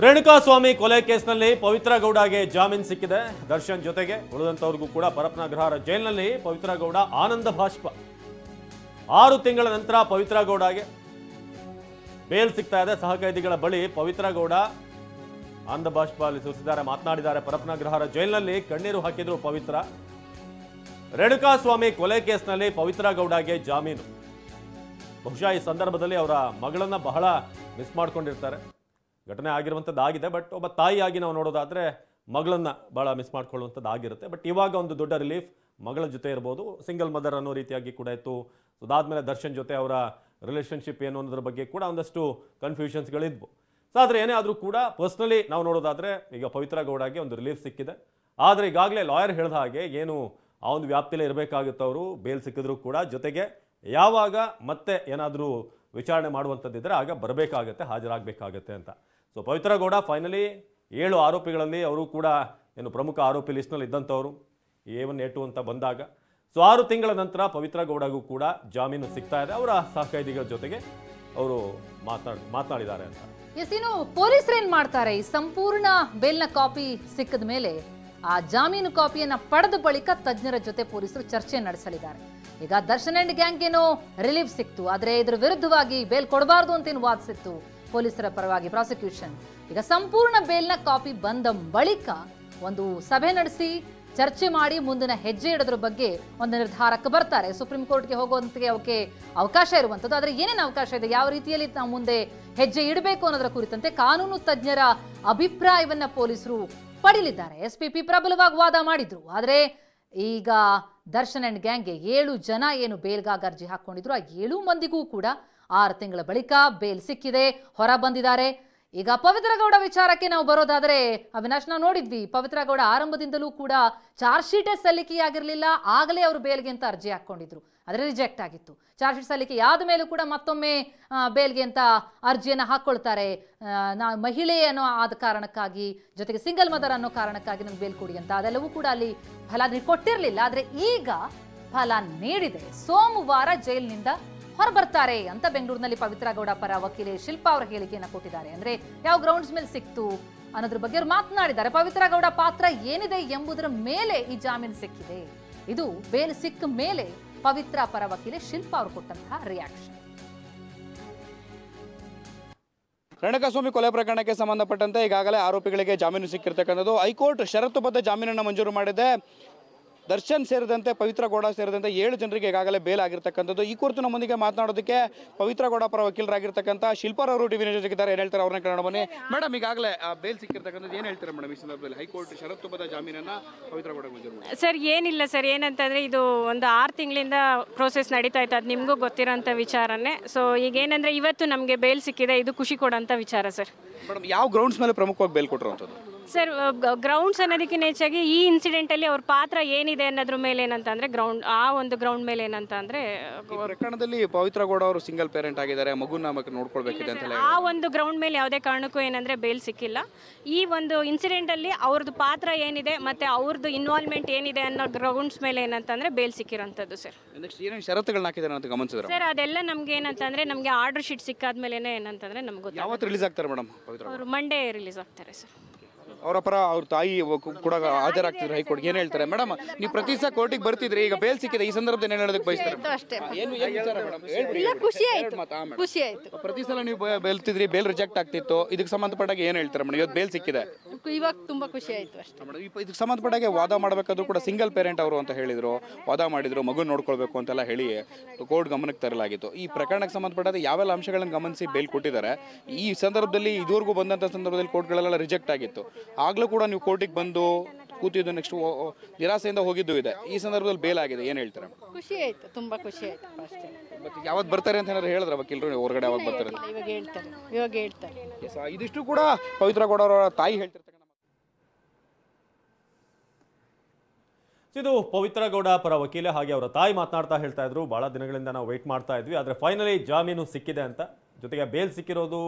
ರೇಣುಕಾಸ್ವಾಮಿ ಕೊಲೆ ಕೇಸ್ನಲ್ಲಿ ಪವಿತ್ರ ಗೌಡಗೆ ಜಾಮೀನು ಸಿಕ್ಕಿದೆ. ದರ್ಶನ್ ಜೊತೆಗೆ ಉಳಿದಂತವರಿಗೂ ಕೂಡ ಪರಪ್ಪನ ಅಗ್ರಹಾರ ಜೈಲಿನಲ್ಲಿ ಪವಿತ್ರ ಗೌಡ ಆನಂದ ಭಾಷ್ಪ. 6 ತಿಂಗಳ ನಂತರ ಪವಿತ್ರ ಗೌಡಗೆ ಬೇಲ್ ಸಿಗ್ತಾ ಇದೆ. ಸಹ ಕೈದಿಗಳ ಬಳಿ ಪವಿತ್ರ ಗೌಡ ಆನಂದ ಭಾಷ್ಪ ಅಲ್ಲಿ ಸುರಿಸಿದ್ದಾರೆ, ಮಾತನಾಡಿದ್ದಾರೆ. ಪರಪ್ಪನ ಅಗ್ರಹಾರ ಜೈಲಿನಲ್ಲಿ ಕಣ್ಣೀರು ಹಾಕಿದ್ರು ಪವಿತ್ರ. ರೇಣುಕಾಸ್ವಾಮಿ ಕೊಲೆ ಕೇಸ್ನಲ್ಲಿ ಪವಿತ್ರ ಗೌಡಗೆ ಜಾಮೀನು. ಬಹುಶಃ ಈ ಸಂದರ್ಭದಲ್ಲಿ ಅವರ ಮಗಳನ್ನ ಬಹಳ ಮಿಸ್ ಮಾಡ್ಕೊಂಡಿರ್ತಾರೆ. ಘಟನೆ ಆಗಿರುವಂಥದ್ದು ಆಗಿದೆ, ಬಟ್ ಒಬ್ಬ ತಾಯಿಯಾಗಿ ನಾವು ನೋಡೋದಾದ್ರೆ ಮಗಳನ್ನ ಬಹಳ ಮಿಸ್ ಮಾಡ್ಕೊಳ್ಳುವಂಥದ್ದು ಆಗಿರುತ್ತೆ. ಬಟ್ ಇವಾಗ ಒಂದು ದೊಡ್ಡ ರಿಲೀಫ್, ಮಗಳ ಜೊತೆ ಇರ್ಬೋದು. ಸಿಂಗಲ್ ಮದರ್ ಅನ್ನೋ ರೀತಿಯಾಗಿ ಕೂಡ ಇತ್ತು. ಅದಾದ್ಮೇಲೆ ದರ್ಶನ್ ಜೊತೆ ಅವರ ರಿಲೇಷನ್ಶಿಪ್ ಏನು ಅನ್ನೋದ್ರ ಬಗ್ಗೆ ಕೂಡ ಒಂದಷ್ಟು ಕನ್ಫ್ಯೂಷನ್ಸ್ಗಳಿದ್ವು. ಸೊ ಆದರೆ ಏನೇ ಆದರೂ ಕೂಡ ಪರ್ಸ್ನಲಿ ನಾವು ನೋಡೋದಾದ್ರೆ ಈಗ ಪವಿತ್ರ ಗೌಡಗೆ ಒಂದು ರಿಲೀಫ್ ಸಿಕ್ಕಿದೆ. ಆದರೆ ಈಗಾಗಲೇ ಲಾಯರ್ ಹೇಳಿದ ಹಾಗೆ ಏನು ಆ ಒಂದು ವ್ಯಾಪ್ತಿಯಲ್ಲೇ ಇರಬೇಕಾಗುತ್ತೆ ಅವರು, ಬೇಲ್ ಸಿಕ್ಕಿದ್ರು ಕೂಡ. ಜೊತೆಗೆ ಯಾವಾಗ ಮತ್ತೆ ಏನಾದರೂ ವಿಚಾರಣೆ ಮಾಡುವಂಥದ್ದಿದ್ರೆ ಆಗ ಬರಬೇಕಾಗತ್ತೆ, ಹಾಜರಾಗಬೇಕಾಗತ್ತೆ ಅಂತ. ಸೊ ಪವಿತ್ರ ಗೌಡ ಫೈನಲಿ 7 ಆರೋಪಿಗಳಲ್ಲಿ ಅವರು ಕೂಡ ಏನು ಪ್ರಮುಖ ಆರೋಪಿ ಲಿಸ್ಟ್ನಲ್ಲಿ ಇದ್ದಂಥವ್ರು, A1 A2 ಅಂತ ಬಂದಾಗ. ಸೊ 6 ತಿಂಗಳ ನಂತರ ಪವಿತ್ರ ಗೌಡಗೂ ಕೂಡ ಜಾಮೀನು ಸಿಗ್ತಾ ಇದೆ. ಅವರ ಸಹಕೈದಿಗಳ ಜೊತೆಗೆ ಅವರು ಮಾತನಾಡಿದ್ದಾರೆ ಅಂತ. ಇನ್ನು ಪೊಲೀಸರು ಏನ್ ಮಾಡ್ತಾರೆ, ಈ ಸಂಪೂರ್ಣ ಬೇಲ್ನ ಕಾಪಿ ಸಿಕ್ಕಿದ ಮೇಲೆ ಆ ಜಾಮೀನು ಕಾಪಿಯನ್ನ ಪಡೆದ ಬಳಿಕ ತಜ್ಞರ ಜೊತೆ ಪೊಲೀಸರು ಚರ್ಚೆ ನಡೆಸಲಿದ್ದಾರೆ. ಈಗ ದರ್ಶನ್ ಅಂಡ್ ಗ್ಯಾಂಗ್ ಏನೋ ರಿಲೀಫ್ ಸಿಕ್ತು, ಆದ್ರೆ ಇದ್ರ ವಿರುದ್ಧವಾಗಿ ಬೇಲ್ ಕೊಡಬಾರ್ದು ಅಂತೇನು ವಾದಿಸಿತ್ತು ಪೊಲೀಸರ ಪರವಾಗಿ ಪ್ರಾಸಿಕ್ಯೂಷನ್. ಈಗ ಸಂಪೂರ್ಣ ಬೇಲ್ನ ಕಾಪಿ ಬಂದ ಬಳಿಕ ಒಂದು ಸಭೆ ನಡೆಸಿ ಚರ್ಚೆ ಮಾಡಿ ಮುಂದಿನ ಹೆಜ್ಜೆ ಇಡೋದ್ರ ಬಗ್ಗೆ ಒಂದು ನಿರ್ಧಾರಕ್ಕೆ ಬರ್ತಾರೆ. ಸುಪ್ರೀಂ ಕೋರ್ಟ್ಗೆ ಹೋಗುವಂತೆ ಅವಕ್ಕೆ ಅವಕಾಶ ಇರುವಂಥದ್ದು. ಆದರೆ ಏನೇನು ಅವಕಾಶ ಇದೆ, ಯಾವ ರೀತಿಯಲ್ಲಿ ನಾವು ಮುಂದೆ ಹೆಜ್ಜೆ ಇಡಬೇಕು ಅನ್ನೋದರ ಕುರಿತಂತೆ ಕಾನೂನು ತಜ್ಞರ ಅಭಿಪ್ರಾಯವನ್ನ ಪೊಲೀಸರು ಪಡೀಲಿದ್ದಾರೆ. SPP ಪ್ರಬಲವಾಗಿ ವಾದ ಮಾಡಿದ್ರು. ಆದರೆ ಈಗ ದರ್ಶನ್ ಅಂಡ್ ಗ್ಯಾಂಗ್ಗೆ 7 ಜನ ಏನು ಬೇಲ್ಗಾಗಿ ಅರ್ಜಿ ಹಾಕೊಂಡಿದ್ರು, ಆ 7 ಮಂದಿಗೂ ಕೂಡ 6 ತಿಂಗಳ ಬಳಿಕ ಬೇಲ್ ಸಿಕ್ಕಿದೆ, ಹೊರ ಬಂದಿದ್ದಾರೆ. ಈಗ ಪವಿತ್ರ ಗೌಡ ವಿಚಾರಕ್ಕೆ ನಾವು ಬರೋದಾದ್ರೆ, ಅವಿನಾಶ್, ನಾವು ನೋಡಿದ್ವಿ ಪವಿತ್ರ ಗೌಡ ಆರಂಭದಿಂದಲೂ ಕೂಡ ಚಾರ್ಜ್ ಶೀಟೇ ಸಲ್ಲಿಕೆಯಾಗಿರಲಿಲ್ಲ. ಆಗಲೇ ಅವರು ಬೇಲ್ಗೆ ಅಂತ ಅರ್ಜಿ ಹಾಕೊಂಡಿದ್ರು, ಆದರೆ ರಿಜೆಕ್ಟ್ ಆಗಿತ್ತು. ಚಾರ್ಜ್ ಶೀಟ್ ಸಲ್ಲಿಕೆ ಆದ ಮೇಲೂ ಕೂಡ ಮತ್ತೊಮ್ಮೆ ಬೇಲ್ಗೆ ಅಂತ ಅರ್ಜಿಯನ್ನು ಹಾಕೊಳ್ತಾರೆ. ಮಹಿಳೆ ಅನ್ನೋ ಆದ ಕಾರಣಕ್ಕಾಗಿ, ಜೊತೆಗೆ ಸಿಂಗಲ್ ಮದರ್ ಅನ್ನೋ ಕಾರಣಕ್ಕಾಗಿ ನಮ್ಗೆ ಬೇಲ್ ಕೊಡಿ ಅಂತ. ಅದೆಲ್ಲವೂ ಕೂಡ ಅಲ್ಲಿ ಫಲ ಕೊಟ್ಟಿರಲಿಲ್ಲ. ಆದರೆ ಈಗ ಫಲ ನೀಡಿದೆ. ಸೋಮವಾರ ಜೈಲಿನಿಂದ ಹೊರಬರ್ತಾರೆ ಅಂತ ಬೆಂಗಳೂರಿನಲ್ಲಿ ಪವಿತ್ರ ಗೌಡ ಪರ ವಕೀಲೆ ಶಿಲ್ಪಾ ಅವರ ಹೇಳಿಕೆಯನ್ನು ಕೊಟ್ಟಿದ್ದಾರೆ. ಅಂದ್ರೆ ಯಾವ ಗ್ರೌಂಡ್ಸ್ ಮೇಲೆ ಸಿಕ್ತು ಅನ್ನೋದ್ರ ಬಗ್ಗೆ ಅವರು ಮಾತನಾಡಿದ್ದಾರೆ. ಪವಿತ್ರ ಗೌಡ ಪಾತ್ರ ಏನಿದೆ ಎಂಬುದರ ಮೇಲೆ ಈ ಜಾಮೀನು ಸಿಕ್ಕಿದೆ. ಇದು ಬೇಲ್ ಸಿಕ್ಕ ಮೇಲೆ ಪವಿತ್ರ ಪರ ವಕೀಲೆ ಶಿಲ್ಪಾ ಅವರು ಕೊಟ್ಟಂತಹ ರಿಯಾಕ್ಷನ್. ರೇಣುಕಾಸ್ವಾಮಿ ಕೊಲೆ ಪ್ರಕರಣಕ್ಕೆ ಸಂಬಂಧಪಟ್ಟಂತೆ ಈಗಾಗಲೇ ಆರೋಪಿಗಳಿಗೆ ಜಾಮೀನು ಸಿಕ್ಕಿರ್ತಕ್ಕಂಥದ್ದು. ಹೈಕೋರ್ಟ್ ಷರತ್ತುಬದ್ಧ ಜಾಮೀನನ್ನು ಮಂಜೂರು ಮಾಡಿದೆ. ದರ್ಶನ್ ಸೇರಿದಂತೆ ಪವಿತ್ರ ಗೌಡ ಸೇರಿದಂತೆ 7 ಜನರಿಗೆ ಈಗಾಗಲೇ ಬೇಲ್ ಆಗಿರ್ತಕ್ಕಂಥದ್ದು. ಈ ಕುರಿತು ನಮ್ಮೊಂದಿಗೆ ಮಾತನಾಡೋದಕ್ಕೆ ಪವಿತ್ರ ಗೌಡ ಪರ ವಕೀಲರಾಗಿರ್ತಕ್ಕಂಥ ಶಿಲ್ಪಾರವರು ಟಿವಿ ನ್ಯೂಸ್ ಜೊತೆಗಿದ್ದಾರೆ. ಏನು ಹೇಳ್ತಾರೆ ಅವ್ರನ್ನ ಕನ್ನಡ ಬನ್ನಿ. ಮೇಡಮ್, ಈಗಾಗಲೇ ಬೇಲ್ ಸಿಕ್ಕಿರ್ತಕ್ಕಂಥದ್ದು ಏನು ಹೇಳ್ತಾರೆ ಮೇಡಮ್ ಈ ಸಂದರ್ಭದಲ್ಲಿ? ಹೈಕೋರ್ಟ್ ಷರತ್ತುಬದ್ಧ ಜಾಮೀನನ್ನ ಪವಿತ್ರ ಗೌಡ ಮಂಜೂರು ಸರ್ ಏನಿಲ್ಲ ಸರ್, ಏನಂತಂದರೆ ಇದು ಒಂದು 6 ತಿಂಗಳಿಂದ ಪ್ರೋಸೆಸ್ ನಡೀತಾ ಇತ್ತು, ಅದು ನಿಮಗೂ ಗೊತ್ತಿರೋಂಥ ವಿಚಾರನೇ. ಸೊ ಈಗ ಏನಂದರೆ ಇವತ್ತು ನಮಗೆ ಬೇಲ್ ಸಿಕ್ಕಿದೆ, ಇದು ಖುಷಿ ಕೊಡೋಂಥ ವಿಚಾರ ಸರ್. ಮೇಡಮ್, ಯಾವ ಗ್ರೌಂಡ್ಸ್ ಮೇಲೆ ಪ್ರಮುಖವಾಗಿ ಬೇಲ್ ಕೊಟ್ಟಿರುವಂಥದ್ದು? ಸರ್ ಗ್ರೌಂಡ್ಸ್ ಅನ್ನೋದಕ್ಕಿಂತ ಹೆಚ್ಚಾಗಿ ಈ ಇನ್ಸಿಡೆಂಟಲ್ಲಿ ಅವ್ರ ಪಾತ್ರ ಏನಿದೆ ಅನ್ನೋದ್ರ ಮೇಲೆ ಏನಂತಂದರೆ ಒಂದು ಗ್ರೌಂಡ್ ಮೇಲೆ ಏನಂತಂದರೆ ಪ್ರಕರಣದಲ್ಲಿ ಪವಿತ್ರ ಗೌಡ ಅವರು ಸಿಂಗಲ್ ಪೇರೆಂಟ್ ಆಗಿದ್ದಾರೆ, ಮಗುನ ನೋಡ್ಕೊಳ್ಬೇಕಿದೆ ಅಂತ ಆ ಒಂದು ಗ್ರೌಂಡ್ ಮೇಲೆ ಯಾವುದೇ ಕಾರಣಕ್ಕೂ ಏನಂದರೆ ಬೇಲ್ ಸಿಕ್ಕಿಲ್ಲ. ಈ ಒಂದು ಇನ್ಸಿಡೆಂಟಲ್ಲಿ ಅವ್ರದ್ದು ಪಾತ್ರ ಏನಿದೆ ಮತ್ತು ಅವ್ರದ್ದು ಇನ್ವಾಲ್ವ್ಮೆಂಟ್ ಏನಿದೆ ಅನ್ನೋ ಗ್ರೌಂಡ್ಸ್ ಮೇಲೆ ಏನಂತಂದರೆ ಬೇಲ್ ಸಿಕ್ಕಿರೋಂಥದ್ದು ಸರ್. ನೆಕ್ಸ್ಟ್ ಏನೇನು ಷರತ್ತುಗಳನ್ನ ಹಾಕಿದ್ದಾರೆ ಅಂತ ಗಮನಿಸಿದ್ರೆ ಸರ್ ಅದೆಲ್ಲ ನಮ್ಗೆ ಏನಂತಂದರೆ ನಮಗೆ ಆರ್ಡರ್ ಶೀಟ್ ಸಿಕ್ಕಾದ್ಮೇಲೆ ಏನಂತಂದರೆ ನಮ್ಗೆ ಗೊತ್ತಾಗುತ್ತೆ. ಯಾವತ್ತು ರಿಲೀಸ್ ಆಗ್ತಾರೆ ಮೇಡಮ್ ಪವಿತ್ರ? ಅವರು ಮಂಡೇ ರಿಲೀಸ್ ಆಗ್ತಾರೆ ಸರ್. ಅವರ ಪರ ಅವ್ರ ತಾಯಿ ಕೂಡ ಹಾಜರಾಗ್ತಿದ್ರು ಹೈಕೋರ್ಟ್ಗೆ. ಏನು ಹೇಳ್ತಾರೆ ಮೇಡಮ್? ನೀವು ಪ್ರತಿ ಸಹ ಕೋರ್ಟಿಗೆ ಬರ್ತಿದ್ರಿ, ಈಗ ಬೇಲ್ ಸಿಕ್ಕಿದೆ, ಈ ಸಂದರ್ಭದಲ್ಲಿ ಏನು ಹೇಳೋದಕ್ಕೆ ಬಯಸ್ತಾರೆ? ಖುಷಿ ಆಯ್ತು. ಪ್ರತಿ ಸಲ ನೀವು ಬೇಲ್ತಿದ್ರಿ, ಬೇಲ್ ರಿಜೆಕ್ಟ್ ಆಗ್ತಿತ್ತು, ಇದಕ್ಕೆ ಸಂಬಂಧಪಟ್ಟಾಗ ಏನು ಹೇಳ್ತಾರೆ ಮೇಡಮ್? ಇವತ್ತು ಬೇಲ್ ಸಿಕ್ಕಿದೆ, ಇವಾಗ ತುಂಬಾ ಖುಷಿ ಆಯ್ತು ಅಷ್ಟೇ. ಇದಕ್ಕೆ ಸಂಬಂಧಪಟ್ಟಾಗೆ ವಾದ ಮಾಡಬೇಕಾದ್ರೂ ಕೂಡ ಸಿಂಗಲ್ ಪೇರೆಂಟ್ ಅವರು ಅಂತ ಹೇಳಿದ್ರು, ವಾದ ಮಾಡಿದ್ರು, ಮಗು ನೋಡ್ಕೊಳ್ಬೇಕು ಅಂತೆಲ್ಲ ಹೇಳಿ ಕೋರ್ಟ್ ಗಮನಕ್ಕೆ ತರಲಾಗಿತ್ತು. ಈ ಪ್ರಕರಣಕ್ಕೆ ಸಂಬಂಧಪಟ್ಟಾಗ ಯಾವೆಲ್ಲ ಅಂಶಗಳನ್ನು ಗಮನಿಸಿ ಬೇಲ್ ಕೊಟ್ಟಿದ್ದಾರೆ? ಈ ಸಂದರ್ಭದಲ್ಲಿ ಇದುವರೆಗೂ ಬಂದಂಥ ಸಂದರ್ಭದಲ್ಲಿ ಕೋರ್ಟ್ಗಳೆಲ್ಲ ರಿಜೆಕ್ಟ್ ಆಗಿತ್ತು. ಆಗ್ಲೂ ಕೂಡ ನೀವು ಕೋರ್ಟಿಗೆ ಬಂದು ಕೂತಿದ್ದು, ನೆಕ್ಸ್ಟ್ ನಿರಾಸೆಯಿಂದ ಹೋಗಿದ್ದು ಇದೆ. ಈ ಸಂದರ್ಭದಲ್ಲಿ ಬೇಲ್ ಆಗಿದೆ, ಏನು ಹೇಳ್ತಾರೆ? ಖುಷಿ ಆಯ್ತು, ತುಂಬಾ ಖುಷಿ ಆಯ್ತು ಅಷ್ಟೇ. ಮತ್ತೆ ಯಾವತ್ತು ಬರ್ತಾರೆ ಅಂತ ಏನಾದ್ರು ಹೇಳಿದ್ರ ವಕೀಲರು? ಹೊರಗಡೆ ಯಾವಾಗ ಬರ್ತಾರೆ? ಇವಾಗ ಹೇಳ್ತಾರೆ. ಇದಿಷ್ಟು ಕೂಡ ಪವಿತ್ರ ಗೌಡ ಅವರ ತಾಯಿ ಹೇಳ್ತಿರ್ತಾರೆ. ಇದು ಪವಿತ್ರ ಗೌಡ ಪರ ವಕೀಲೆ ಹಾಗೆ ಅವರ ತಾಯಿ ಮಾತನಾಡ್ತಾ ಹೇಳ್ತಾ ಇದ್ರು, ಬಹಳ ದಿನಗಳಿಂದ ನಾವು ವೆಯ್ಟ್ ಮಾಡ್ತಾ ಇದ್ವಿ, ಆದರೆ ಫೈನಲಿ ಜಾಮೀನು ಸಿಕ್ಕಿದೆ ಅಂತ. ಜೊತೆಗೆ ಬೇಲ್ ಸಿಕ್ಕಿರೋದು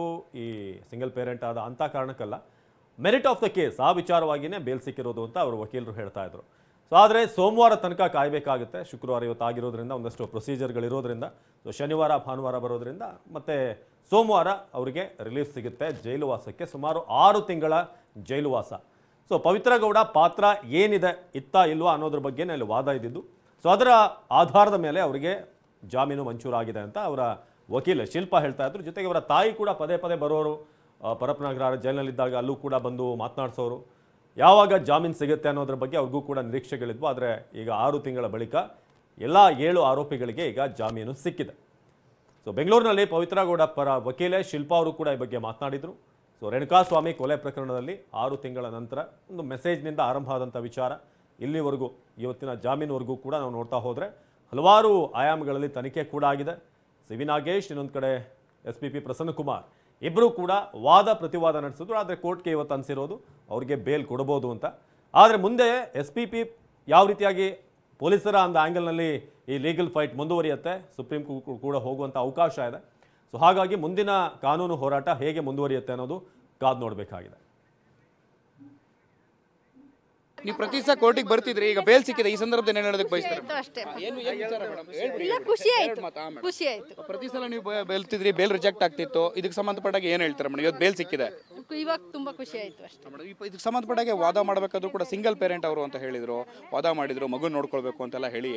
ಈ ಸಿಂಗಲ್ ಪೇರೆಂಟ್ ಆದ ಅಂತ ಕಾರಣಕ್ಕಲ್ಲ, ಮೆರಿಟ್ ಆಫ್ ದ ಕೇಸ್ ಆ ವಿಚಾರವಾಗಿಯೇ ಬೇಲ್ ಸಿಕ್ಕಿರೋದು ಅಂತ ಅವರು ವಕೀಲರು ಹೇಳ್ತಾ ಇದ್ರು. ಸೊ ಆದರೆ ಸೋಮವಾರ ತನಕ ಕಾಯಬೇಕಾಗುತ್ತೆ. ಶುಕ್ರವಾರ ಇವತ್ತು ಆಗಿರೋದ್ರಿಂದ ಒಂದಷ್ಟು ಪ್ರೊಸೀಜರ್ಗಳಿರೋದ್ರಿಂದ, ಸೊ ಶನಿವಾರ ಭಾನುವಾರ ಬರೋದ್ರಿಂದ ಮತ್ತೆ ಸೋಮವಾರ ಅವರಿಗೆ ರಿಲೀಫ್ ಸಿಗುತ್ತೆ ಜೈಲುವಾಸಕ್ಕೆ, ಸುಮಾರು 6 ತಿಂಗಳ ಜೈಲುವಾಸ. ಸೊ ಪವಿತ್ರ ಗೌಡ ಪಾತ್ರ ಏನಿದೆ ಇತ್ತಾ ಇಲ್ವಾ ಅನ್ನೋದ್ರ ಬಗ್ಗೆ ಅಲ್ಲಿ ವಾದ ಇದ್ದಿದ್ದು. ಸೊ ಅದರ ಆಧಾರದ ಮೇಲೆ ಅವರಿಗೆ ಜಾಮೀನು ಮಂಜೂರಾಗಿದೆ ಅಂತ ಅವರ ವಕೀಲ ಶಿಲ್ಪಾ ಹೇಳ್ತಾ ಇದ್ರು. ಜೊತೆಗೆ ಅವರ ತಾಯಿ ಕೂಡ ಪದೇ ಪದೇ ಬರೋರು, ಪರಪ್ಪನಗರ ಜೈಲಿನಲ್ಲಿದ್ದಾಗ ಅಲ್ಲೂ ಕೂಡ ಬಂದು ಮಾತನಾಡಿಸೋರು. ಯಾವಾಗ ಜಾಮೀನು ಸಿಗುತ್ತೆ ಅನ್ನೋದ್ರ ಬಗ್ಗೆ ಅವ್ರಿಗೂ ಕೂಡ ನಿರೀಕ್ಷೆಗಳಿದ್ವು. ಆದರೆ ಈಗ 6 ತಿಂಗಳ ಬಳಿಕ ಎಲ್ಲ 7 ಆರೋಪಿಗಳಿಗೆ ಈಗ ಜಾಮೀನು ಸಿಕ್ಕಿದೆ. ಸೊ ಬೆಂಗಳೂರಿನಲ್ಲಿ ಪವಿತ್ರ ಗೌಡ ಪರ ವಕೀಲೆ ಶಿಲ್ಪಾ ಅವರು ಕೂಡ ಈ ಬಗ್ಗೆ ಮಾತನಾಡಿದರು. ಸೊ ರೇಣುಕಾಸ್ವಾಮಿ ಕೊಲೆ ಪ್ರಕರಣದಲ್ಲಿ 6 ತಿಂಗಳ ನಂತರ ಒಂದು ಮೆಸೇಜ್ನಿಂದ ಆರಂಭ ಆದಂಥ ವಿಚಾರ ಇಲ್ಲಿವರೆಗೂ, ಇವತ್ತಿನ ಜಾಮೀನುವರೆಗೂ ಕೂಡ ನಾವು ನೋಡ್ತಾ ಹೋದರೆ ಹಲವಾರು ಆಯಾಮಗಳಲ್ಲಿ ತನಿಖೆ ಕೂಡ ಆಗಿದೆ. ಸಿ ವಿ ನಾಗೇಶ್, ಇನ್ನೊಂದು ಕಡೆ SPP ಪ್ರಸನ್ನಕುಮಾರ್ ಇಬ್ಬರೂ ಕೂಡ ವಾದ ಪ್ರತಿವಾದ ನಡೆಸಿದ್ರು. ಆದರೆ ಕೋರ್ಟ್ಗೆ ಇವತ್ತು ಅನಿಸಿರೋದು ಅವ್ರಿಗೆ ಬೇಲ್ ಕೊಡಬಹುದು ಅಂತ. ಆದರೆ ಮುಂದೆ SPP ಯಾವ ರೀತಿಯಾಗಿ ಪೊಲೀಸರ ಒಂದು ಆ್ಯಂಗಲ್ನಲ್ಲಿ ಈ ಲೀಗಲ್ ಫೈಟ್ ಮುಂದುವರಿಯುತ್ತೆ, ಸುಪ್ರೀಂ ಕೋರ್ಟ್ ಕೂಡ ಹೋಗುವಂಥ ಅವಕಾಶ ಇದೆ. ಸೊ ಹಾಗಾಗಿ ಮುಂದಿನ ಕಾನೂನು ಹೋರಾಟ ಹೇಗೆ ಮುಂದುವರಿಯುತ್ತೆ ಅನ್ನೋದು ಕಾದು ನೋಡಬೇಕಾಗಿದೆ. ನೀವು ಪ್ರತಿ ಸಲ ಕೋರ್ಟಿಗೆ ಬರ್ತಿದ್ರಿ, ಈಗ ಬೇಲ್ ಸಿಕ್ಕಿದೆ, ಈ ಸಂದರ್ಭದಲ್ಲಿ ಏನು ಹೇಳೋದಕ್ಕೆ ಬಯಸ್ತಾರೆ? ಅಷ್ಟೇ ಏನು ವಿಚಾರ ಮೇಡಮ್? ಇಲ್ಲ, ಖುಷಿ ಆಯ್ತು, ಖುಷಿ ಆಯ್ತು. ಪ್ರತಿ ಸಲ ನೀವು ಬೆಲ್ತಿದ್ರಿ, ಬೇಲ್ ರಿಜೆಕ್ಟ್ ಆಗ್ತಿತ್ತು, ಇದಕ್ಕೆ ಸಂಬಂಧಪಟ್ಟಾಗ ಏನು ಹೇಳ್ತಾರೆ ಮೇಡಮ್? ಇವತ್ತು ಬೇಲ್ ಸಿಕ್ಕಿದೆ, ಇವಾಗ ತುಂಬಾ ಖುಷಿ ಆಯ್ತು ಅಷ್ಟೇ. ಇದಕ್ಕೆ ಸಂಬಂಧಪಟ್ಟಾಗೆ ವಾದ ಮಾಡಬೇಕಾದ್ರೂ ಕೂಡ ಸಿಂಗಲ್ ಪೇರೆಂಟ್ ಅವರು ಅಂತ ಹೇಳಿದ್ರು, ವಾದ ಮಾಡಿದ್ರು, ಮಗು ನೋಡ್ಕೊಳ್ಬೇಕು ಅಂತೆಲ್ಲ ಹೇಳಿ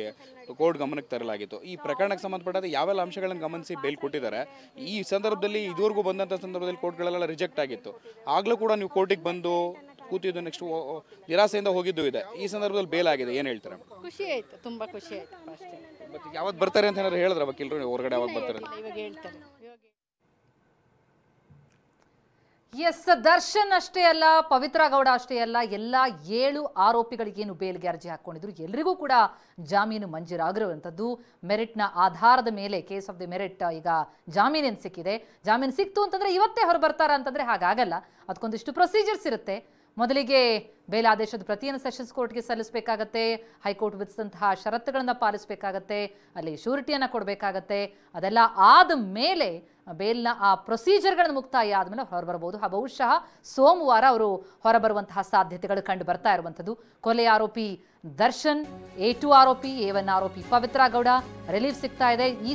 ಕೋರ್ಟ್ ಗಮನಕ್ಕೆ ತರಲಾಗಿತ್ತು. ಈ ಪ್ರಕರಣಕ್ಕೆ ಸಂಬಂಧಪಟ್ಟಾಗ ಯಾವೆಲ್ಲ ಅಂಶಗಳನ್ನು ಗಮನಿಸಿ ಬೇಲ್ ಕೊಟ್ಟಿದ್ದಾರೆ? ಈ ಸಂದರ್ಭದಲ್ಲಿ ಇದುವರೆಗೂ ಬಂದಂಥ ಸಂದರ್ಭದಲ್ಲಿ ಕೋರ್ಟ್ಗಳೆಲ್ಲ ರಿಜೆಕ್ಟ್ ಆಗಿತ್ತು. ಆಗಲೂ ಕೂಡ ನೀವು ಕೋರ್ಟಿಗೆ ಬಂದು ಕೂತಿದ್ದು, ನೆಕ್ಸ್ಟ್ ನಿರಾಸೆಯಿಂದ ಹೋಗಿದ್ದು ಇದೆ. ಈ ಸಂದರ್ಭದಲ್ಲಿ ಬೇಲ್ ಆಗಿದೆ, ಏನು ಹೇಳ್ತಾರೆ? ಖುಷಿ ಆಯ್ತು, ತುಂಬಾ ಖುಷಿ ಆಯ್ತು ಅಷ್ಟೇ. ಮತ್ತೆ ಯಾವತ್ತು ಬರ್ತಾರೆ ಅಂತ ಏನಾದ್ರು ಹೇಳಿದ್ರ ವಕೀಲರು ಹೊರಗಡೆ ಯಾವಾಗ ಬರ್ತಾರೆ? ಇವಾಗ ಹೇಳ್ತಾರೆ. ಎಸ್, ದರ್ಶನ್ ಅಷ್ಟೇ ಅಲ್ಲ, ಪವಿತ್ರ ಗೌಡ ಅಷ್ಟೇ ಅಲ್ಲ, ಎಲ್ಲ 7 ಆರೋಪಿಗಳಿಗೇನು ಬೇಲ್ಗೆ ಅರ್ಜಿ ಹಾಕೊಂಡಿದ್ರು ಎಲ್ಲರಿಗೂ ಕೂಡ ಜಾಮೀನು ಮಂಜೂರಾಗಿರುವಂಥದ್ದು. ಮೆರಿಟ್ನ ಆಧಾರದ ಮೇಲೆ, ಕೇಸ್ ಆಫ್ ದಿ ಮೆರಿಟ್ ಈಗ ಜಾಮೀನೇನು ಸಿಕ್ಕಿದೆ. ಜಾಮೀನು ಸಿಕ್ತು ಅಂತಂದ್ರೆ ಇವತ್ತೇ ಹೊರ ಬರ್ತಾರ ಅಂತಂದ್ರೆ ಹಾಗಾಗಲ್ಲ. ಅದಕ್ಕೊಂದಿಷ್ಟು ಪ್ರೊಸೀಜರ್ಸ್ ಇರುತ್ತೆ. ಮೊದಲಿಗೆ ಬೇಲ್ ಆದೇಶದ ಪ್ರತಿಯನ್ನು ಸೆಷನ್ಸ್ ಕೋರ್ಟ್ಗೆ ಸಲ್ಲಿಸಬೇಕಾಗತ್ತೆ. ಹೈಕೋರ್ಟ್ ವಿಧಿಸಿದಂತಹ ಷರತ್ತುಗಳನ್ನು ಪಾಲಿಸಬೇಕಾಗತ್ತೆ. ಅಲ್ಲಿ ಶ್ಯೂರಿಟಿಯನ್ನು ಕೊಡಬೇಕಾಗತ್ತೆ. ಅದೆಲ್ಲ ಆದ ಮೇಲೆ ಬೇಲ್ನ ಆ ಪ್ರೊಸೀಜರ್ಗಳನ್ನು ಮುಕ್ತಾಯ ಆದಮೇಲೆ ಹೊರಬರಬಹುದು. ಬಹುಶಃ ಸೋಮವಾರ ಅವರು ಹೊರಬರುವಂತಹ ಸಾಧ್ಯತೆಗಳು ಕಂಡು ಬರ್ತಾ ಇರುವಂಥದ್ದು. ಕೊಲೆ ಆರೋಪಿ ದರ್ಶನ್, A2 ಆರೋಪಿ, A1 ಆರೋಪಿ ಪವಿತ್ರ ಗೌಡ ರಿಲೀಫ್ ಸಿಗ್ತಾ ಇದೆ. ಈ